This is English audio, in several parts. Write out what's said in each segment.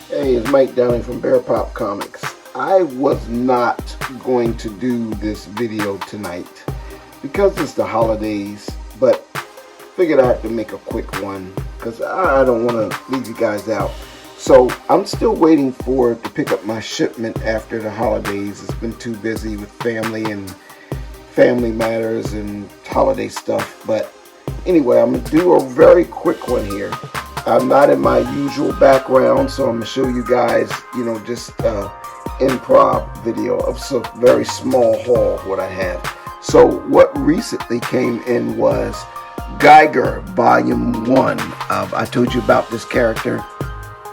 Hey, it's Mike Downing from Bear Pop Comics. I was not going to do this video tonight because it's the holidays, but figured I had to make a quick one because I don't want to leave you guys out. So I'm still waiting to pick up my shipment after the holidays. It's been too busy with family and family matters and holiday stuff. But anyway, I'm going to do a very quick one here. I'm not in my usual background, so I'm going to show you guys, just improv video of some very small haul what I have. So what recently came in was Geiger Volume 1. I told you about this character,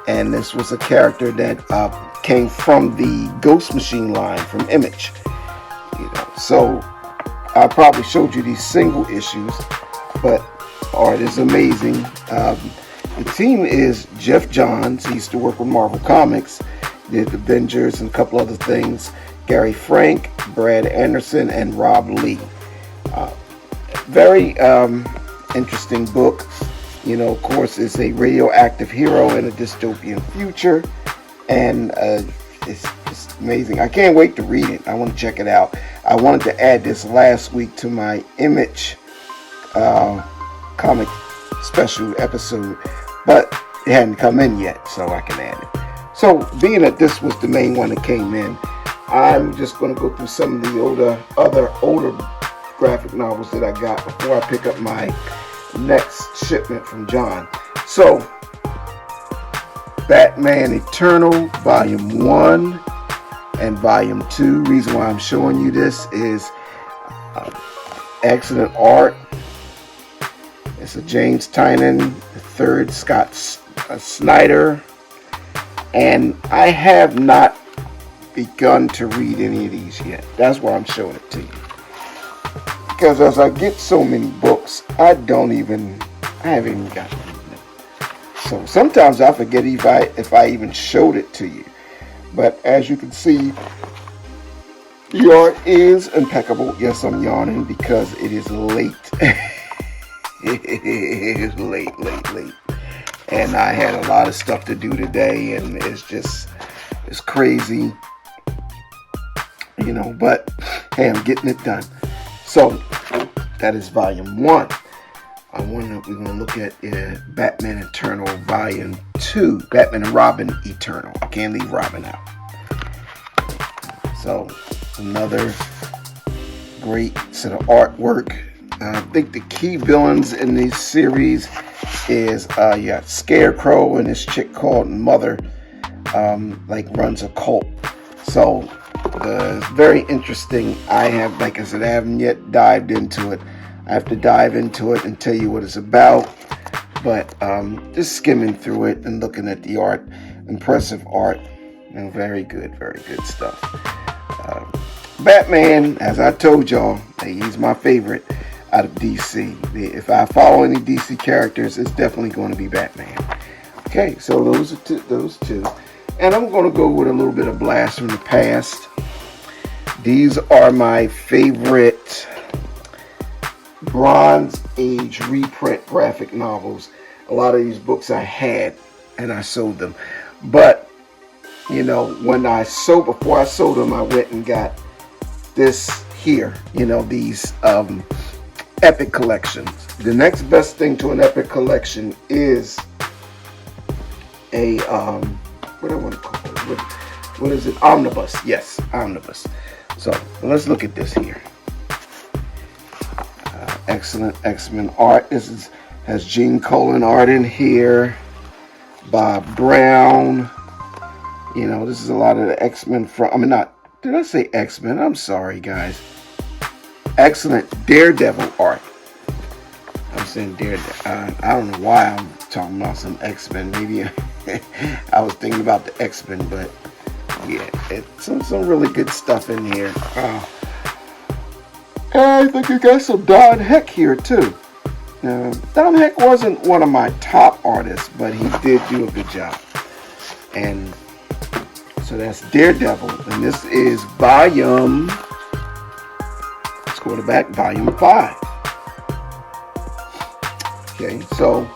and this was a character that came from the Ghost Machine line from Image. So I probably showed you these single issues, but art is amazing. The team is Jeff Johns. He used to work with Marvel Comics, did Avengers and a couple other things. Gary Frank, Brad Anderson, and Rob Lee. Very interesting book. Of course, it's a radioactive hero in a dystopian future, and it's amazing. I can't wait to read it. I want to check it out. I wanted to add this last week to my Image comic special episode, but it hadn't come in yet, so I can add it. So being that this was the main one that came in, I'm just going to go through some of the older graphic novels that I got before I pick up my next shipment from John. So Batman Eternal Volume 1 and Volume 2. Reason why I'm showing you this is excellent art. It's a James Tynion III, Scott Snyder, and I have not begun to read any of these yet. That's why I'm showing it to you, because as I get so many books, I haven't even gotten them. So sometimes I forget if I even showed it to you. But as you can see, the art is impeccable. Yes, I'm yawning because it is late. It is late. And I had a lot of stuff to do today, and it's crazy. But hey, I'm getting it done. So that is Volume 1. We're going to look at Batman Eternal Volume 2, Batman and Robin Eternal. I can't leave Robin out. So another great set of artwork. I think the key villains in this series is you got Scarecrow and this chick called Mother, runs a cult. So it's very interesting. Like I said, I haven't yet dived into it. I have to dive into it and tell you what it's about. But just skimming through it and looking at the art, impressive art, and very good stuff. Batman, as I told y'all, he's my favorite out of DC. If I follow any DC characters, it's definitely going to be Batman. Okay, so those two. And I'm going to go with a little bit of Blast from the Past. These are my favorite Bronze Age reprint graphic novels. A lot of these books I had and I sold them. But, before I sold them, I went and got this here, these epic collections. The next best thing to an epic collection is a what I want to call it. What is it? Omnibus. Yes, omnibus. So let's look at this here. Excellent X-Men art. This has Gene Colan art in here. Bob Brown. This is a lot of the X-Men did I say X-Men? I'm sorry, guys. Excellent Daredevil art. I'm saying Daredevil. I don't know why I'm talking about some X-Men. Maybe I was thinking about the X-Men, but yeah, it's some really good stuff in here. I think you got some Don Heck here too. Don Heck wasn't one of my top artists, but he did do a good job. And So that's Daredevil, and this is volume, let's go to the back, volume 5. Okay, so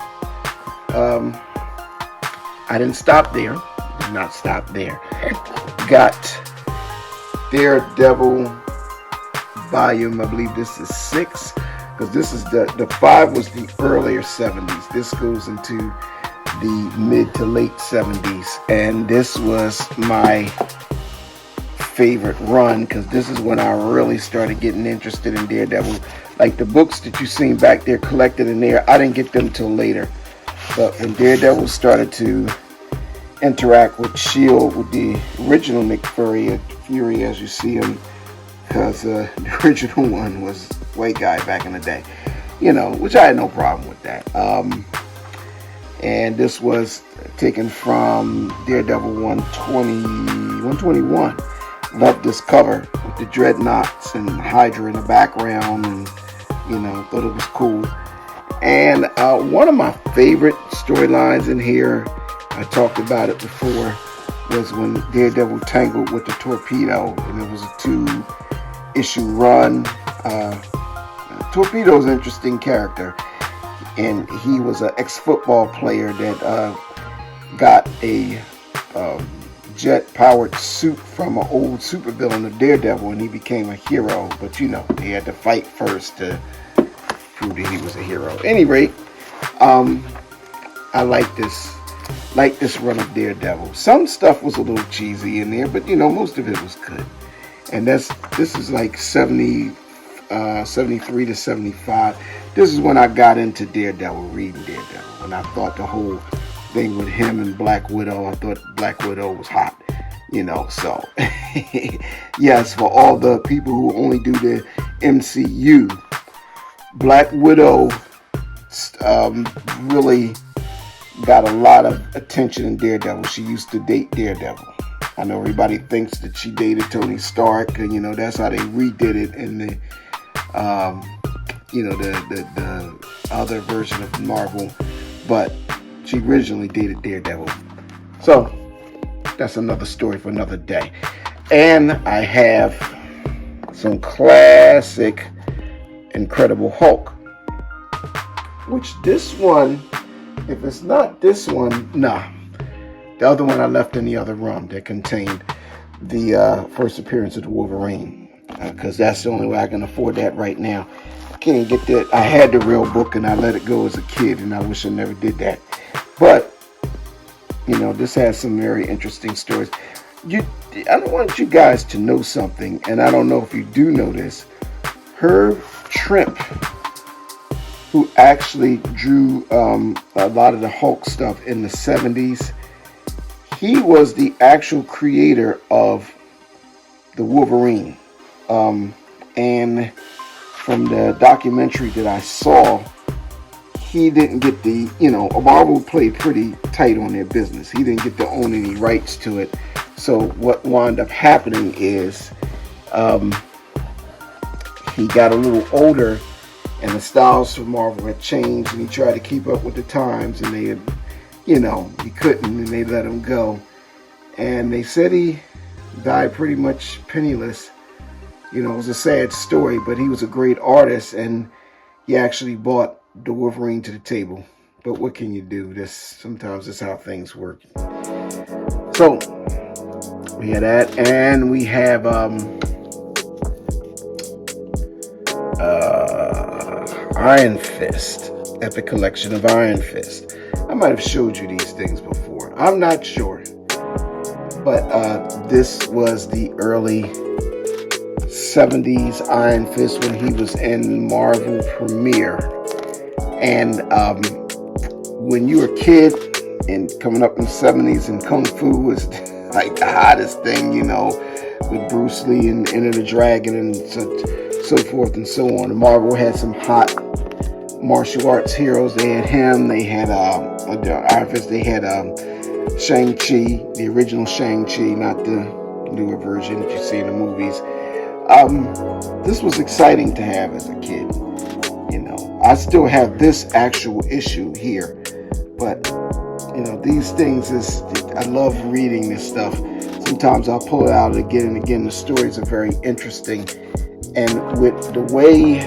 I didn't stop there. Did not stop there. Got Daredevil volume, I believe this is 6, because this is the 5 was the earlier 70s. This goes into the mid to late 70s, and this was my favorite run, because this is when I really started getting interested in Daredevil. Like the books that you seen back there collected in there, I didn't get them till later. But when Daredevil started to interact with S.H.I.E.L.D., with the original Nick Fury as you see him, because the original one was white guy back in the day, you know, which I had no problem with that. And this was taken from Daredevil 121. Loved this cover with the dreadnoughts and Hydra in the background, and you know, thought it was cool. And one of my favorite storylines in here, I talked about it before, was when Daredevil tangled with the Torpedo, and it was a 2-issue run. Torpedo's an interesting character, and he was an ex-football player that got a jet-powered suit from an old supervillain of Daredevil, and he became a hero. But you know, he had to fight first to prove that he was a hero. At any rate, I like this run of Daredevil. Some stuff was a little cheesy in there, but you know, most of it was good. And this is like 73 to 75. This is when I got into Daredevil, reading Daredevil, and I thought the whole thing with him and Black Widow, I thought Black Widow was hot, you know. So yes, for all the people who only do the MCU, Black Widow really got a lot of attention in Daredevil. She used to date Daredevil. I know everybody thinks that she dated Tony Stark, and you know, that's how they redid it in the you know, the other version of Marvel, but she originally dated Daredevil. So that's another story for another day. And I have some classic Incredible Hulk, which this one, if it's not this one, nah. The other one I left in the other room that contained the first appearance of the Wolverine, because that's the only way I can afford that right now. I can't get that. I had the real book and I let it go as a kid, and I wish I never did that. But you know, this has some very interesting stories. I want you guys to know something, and I don't know if you do know this. Herb Trimp, who actually drew a lot of the Hulk stuff in the 70s, he was the actual creator of the Wolverine. And from the documentary that I saw, he didn't get the, you know, Marvel played pretty tight on their business. He didn't get to own any rights to it. So what wound up happening is he got a little older, and the styles for Marvel had changed, and he tried to keep up with the times, and they had, you know, he couldn't, and they let him go. And they said he died pretty much penniless. You know, it was a sad story, but he was a great artist, and he actually brought the Wolverine to the table. But what can you do? Sometimes that's how things work. So we had that, and we have Iron Fist, Epic Collection of Iron Fist. I might have showed you these things before. I'm not sure. But this was the early 70s Iron Fist when he was in Marvel Premiere. And when you were a kid and coming up in the 70s, and Kung Fu was like the hottest thing, you know, with Bruce Lee and Enter the Dragon and so forth and so on. Marvel had some hot martial arts heroes. They had him. They had Iron Fist. They had Shang-Chi, the original Shang-Chi, not the newer version that you see in the movies. This was exciting to have as a kid. You know, I still have this actual issue here, but you know, these things I love reading this stuff. sometimes I'll pull it out again and again. The stories are very interesting. And with the way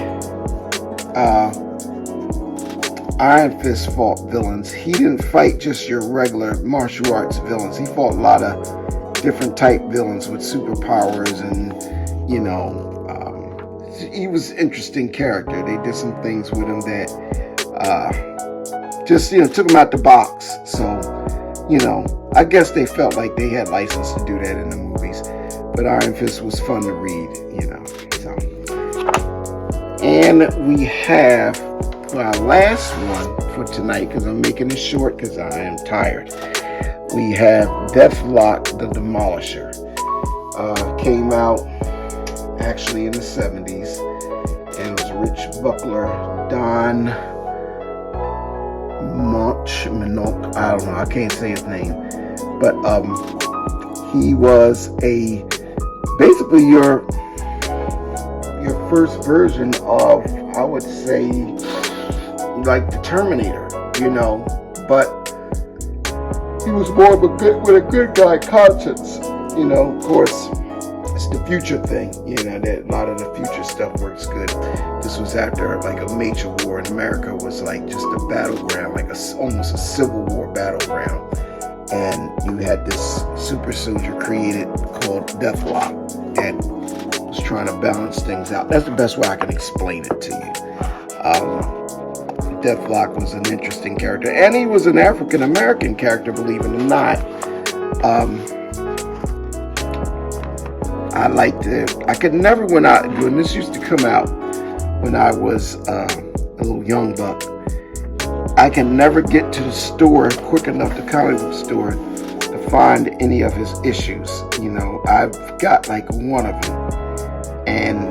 Iron Fist fought villains, he didn't fight just your regular martial arts villains. He fought a lot of different type villains with superpowers, and he was an interesting character. They did some things with him that just took him out the box. So I guess they felt like they had license to do that in the movies. But Iron Fist was fun to read, So. And we have our last one for tonight, because I'm making it short because I am tired. We have Deathlock the Demolisher. Came out actually in the 70s, and it was Rich Buckler, Don Minot, I don't know, I can't say his name, but he was basically your first version of, I would say, like the Terminator, but he was more of with a good guy conscience, of course. It's the future thing, that a lot of the future stuff works good. This was after like a major war in America, was like just a battleground, like almost a Civil War battleground. And you had this super soldier created called Deathlock that was trying to balance things out. That's the best way I can explain it to you. Deathlock was an interesting character, and he was an African American character, believe it or not. I could never, when this used to come out when I was a little young buck, I can never get to the store quick enough, the comic book store, to find any of his issues. I've got like one of them, and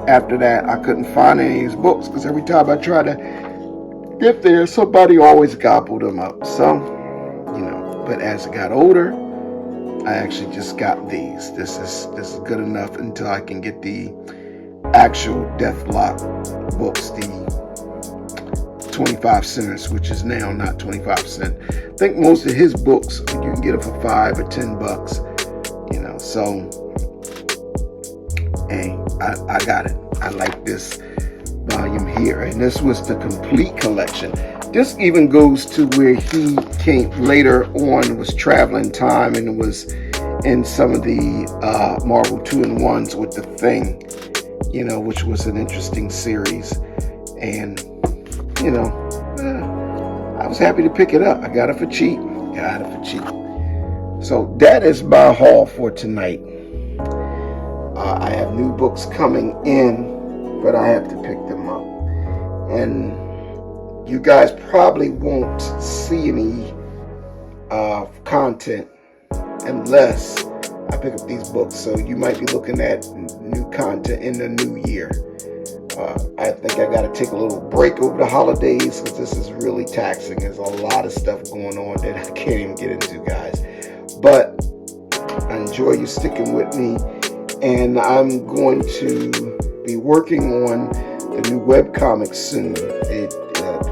after that I couldn't find any of his books, because every time I tried to get there, somebody always gobbled them up. So, but as I got older, I actually just got these. This is good enough until I can get the actual Deathlock books, the 25 centers, which is now not 25 cents. I think most of his books you can get them for $5 or $10. So hey, I got it. I like this volume here, and this was the complete collection. This even goes to where he came later on, was traveling time, and was in some of the Marvel 2-in-1s with The Thing, which was an interesting series. And I was happy to pick it up. I got it for cheap. So that is my haul for tonight. I have new books coming in, but I have to pick them up. And you guys probably won't see any content unless I pick up these books. So you might be looking at new content in the new year. I think I got to take a little break over the holidays, because this is really taxing. There's a lot of stuff going on that I can't even get into, guys. But I enjoy you sticking with me, and I'm going to be working on the new webcomic soon. It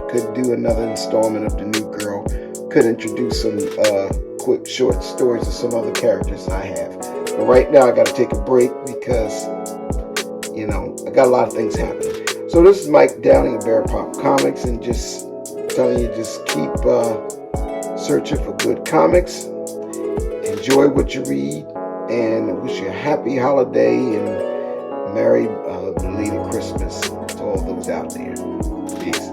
could do another installment of The New Girl. Could introduce some quick short stories of some other characters I have. But right now I got to take a break because, I got a lot of things happening. So this is Mike Downing of Bear Pop Comics, and just telling you, just keep searching for good comics. Enjoy what you read, and I wish you a happy holiday and Merry belated Christmas to all those out there. Peace.